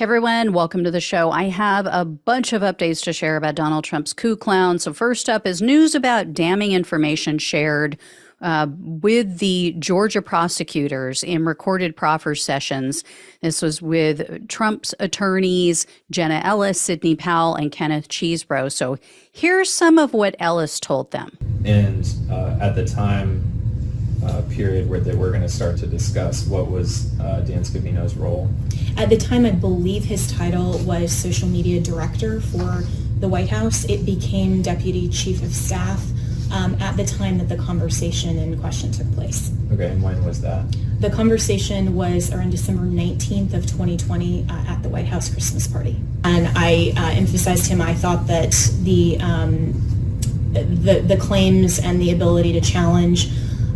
Hey everyone, welcome to the show. I have a bunch of updates to share about Donald Trump's coup clown. So first up is news about damning information shared with the Georgia prosecutors in recorded proffer sessions. This was with Trump's attorneys, Jenna Ellis, Sidney Powell, and Kenneth Chesebro. So here's some of what Ellis told them. And at the time period where they were going to start to discuss, what was Dan Scavino's role? At the time, I believe his title was social media director for the White House. It became deputy chief of staff at the time that the conversation in question took place. Okay, and when was that? The conversation was around December 19th of 2020 at the White House Christmas party. And I emphasized to him, I thought that the claims and the ability to challenge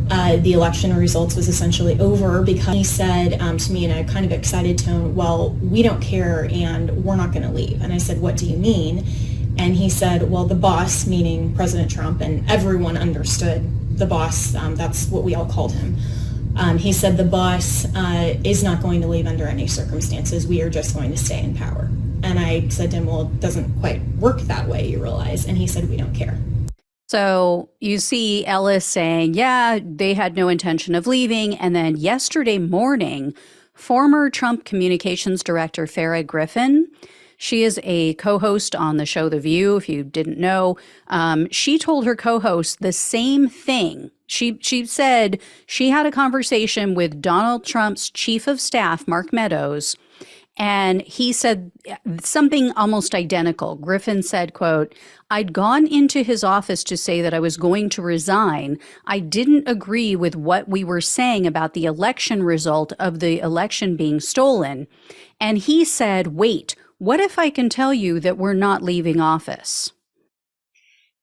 the election results was essentially over, because he said to me in a kind of excited tone, well, we don't care and we're not going to leave. And I said, what do you mean? And he said, well, the boss, meaning President Trump, and everyone understood the boss, that's what we all called him. He said the boss is not going to leave under any circumstances. We are just going to stay in power. And I said to him, well, it doesn't quite work that way, you realize. And he said, we don't care. So you see Ellis saying, yeah, they had no intention of leaving. And then yesterday morning, former Trump communications director Farrah Griffin, she is a co-host on the show The View, if you didn't know, she told her co-host the same thing. She said she had a conversation with Donald Trump's chief of staff, Mark Meadows, and he said something almost identical. Griffin said, quote, I'd gone into his office to say that I was going to resign. I didn't agree with what we were saying about the election result of the election being stolen. And he said, wait, what if I can tell you that we're not leaving office?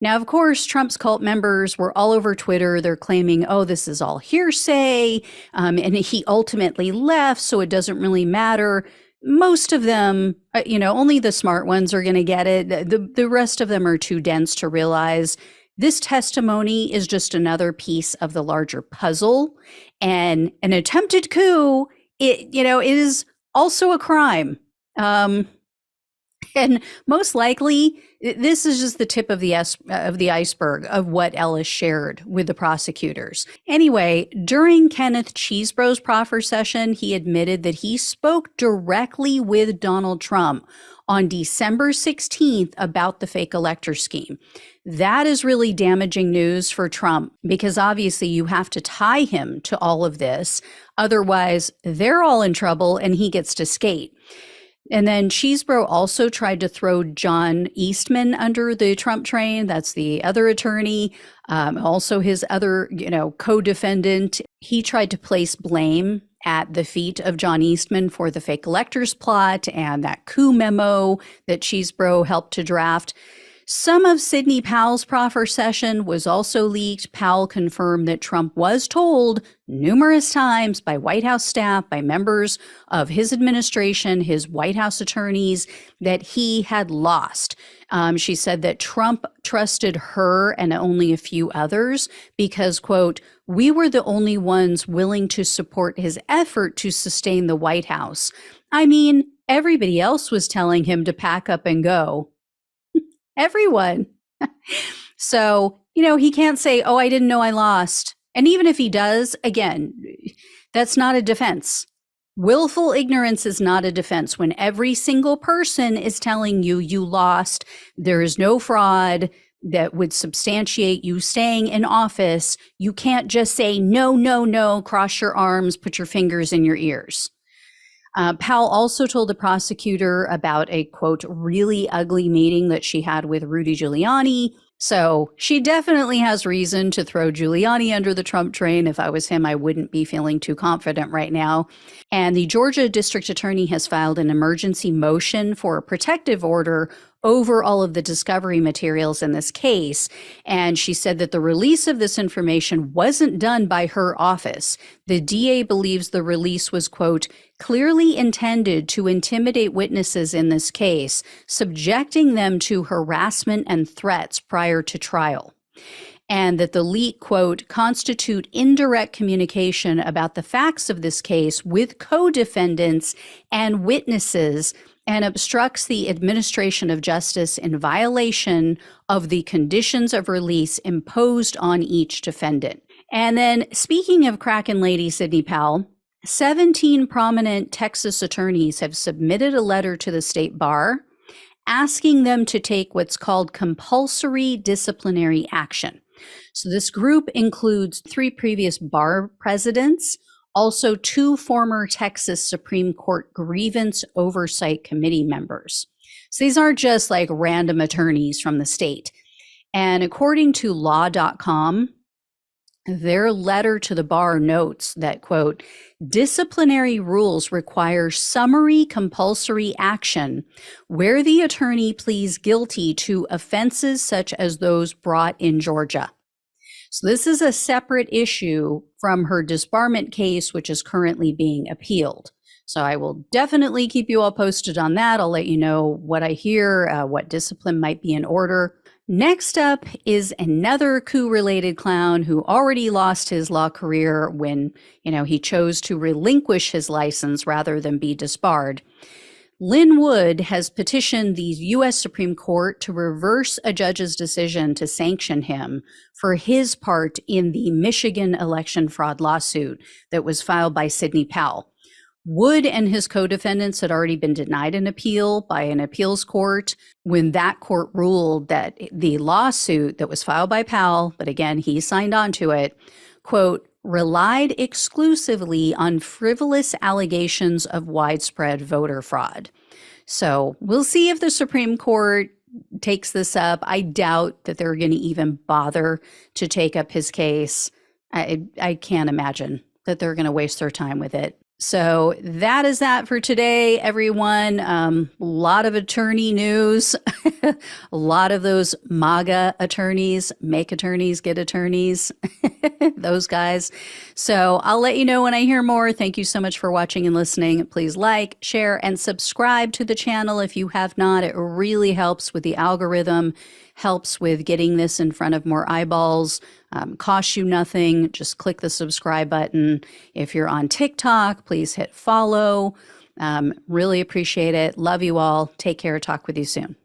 Now, of course, Trump's cult members were all over Twitter. They're claiming, oh, this is all hearsay. And he ultimately left, so it doesn't really matter. Most of them, only the smart ones are going to get it. The rest of them are too dense to realize this testimony is just another piece of the larger puzzle. And an attempted coup, it is also a crime. And most likely, this is just the tip of the iceberg of what Ellis shared with the prosecutors. Anyway, during Kenneth Chesebro's proffer session, he admitted that he spoke directly with Donald Trump on December 16th about the fake elector scheme. That is really damaging news for Trump, because obviously you have to tie him to all of this. Otherwise, they're all in trouble and he gets to skate. And then Chesebro also tried to throw John Eastman under the Trump train. That's the other attorney, also his other, co-defendant. He tried to place blame at the feet of John Eastman for the fake electors plot and that coup memo that Chesebro helped to draft. Some of Sidney Powell's proffer session was also leaked. Powell confirmed that Trump was told numerous times by White House staff, by members of his administration, his White House attorneys, that he had lost. She said that Trump trusted her and only a few others because, quote, we were the only ones willing to support his effort to sustain the White House. I mean, everybody else was telling him to pack up and go. Everyone. So, he can't say, oh, I didn't know I lost. And even if he does, again, that's not a defense. Willful ignorance is not a defense. When every single person is telling you you lost, there is no fraud that would substantiate you staying in office, you can't just say, no, no, no, cross your arms, put your fingers in your ears. Powell also told the prosecutor about a, quote, really ugly meeting that she had with Rudy Giuliani. So she definitely has reason to throw Giuliani under the Trump train. If I was him, I wouldn't be feeling too confident right now. And the Georgia district attorney has filed an emergency motion for a protective order over all of the discovery materials in this case. And she said that the release of this information wasn't done by her office. The DA believes the release was, quote, clearly intended to intimidate witnesses in this case, subjecting them to harassment and threats prior to trial. and that the leak, quote, constitute indirect communication about the facts of this case with co-defendants and witnesses and obstructs the administration of justice in violation of the conditions of release imposed on each defendant. And then, speaking of Kraken lady Sidney Powell, 17 prominent Texas attorneys have submitted a letter to the state bar asking them to take what's called compulsory disciplinary action. So this group includes 3 previous bar presidents, also 2 former Texas Supreme Court grievance oversight committee members. So these aren't just like random attorneys from the state. And according to law.com, their letter to the bar notes that, quote, disciplinary rules require summary compulsory action where the attorney pleads guilty to offenses such as those brought in Georgia. So this is a separate issue from her disbarment case, which is currently being appealed. So I will definitely keep you all posted on that. I'll let you know what I hear, what discipline might be in order. Next up is another coup-related clown who already lost his law career when, he chose to relinquish his license rather than be disbarred. Lynn Wood has petitioned the U.S. Supreme Court to reverse a judge's decision to sanction him for his part in the Michigan election fraud lawsuit that was filed by Sidney Powell. Wood and his co-defendants had already been denied an appeal by an appeals court when that court ruled that the lawsuit that was filed by Powell, but again, he signed on to it, quote, relied exclusively on frivolous allegations of widespread voter fraud. So we'll see if the Supreme Court takes this up. I doubt that they're going to even bother to take up his case. I can't imagine that they're going to waste their time with it. So that is that for today, everyone. A lot of attorney news, a lot of those MAGA attorneys, make attorneys, get attorneys, those guys. So I'll let you know when I hear more. Thank you so much for watching and listening. Please like, share, and subscribe to the channel if you have not. It really helps with the algorithm, helps with getting this in front of more eyeballs. Costs you nothing. Just click the subscribe button. If you're on TikTok, please hit follow. Really appreciate it. Love you all. Take care. Talk with you soon.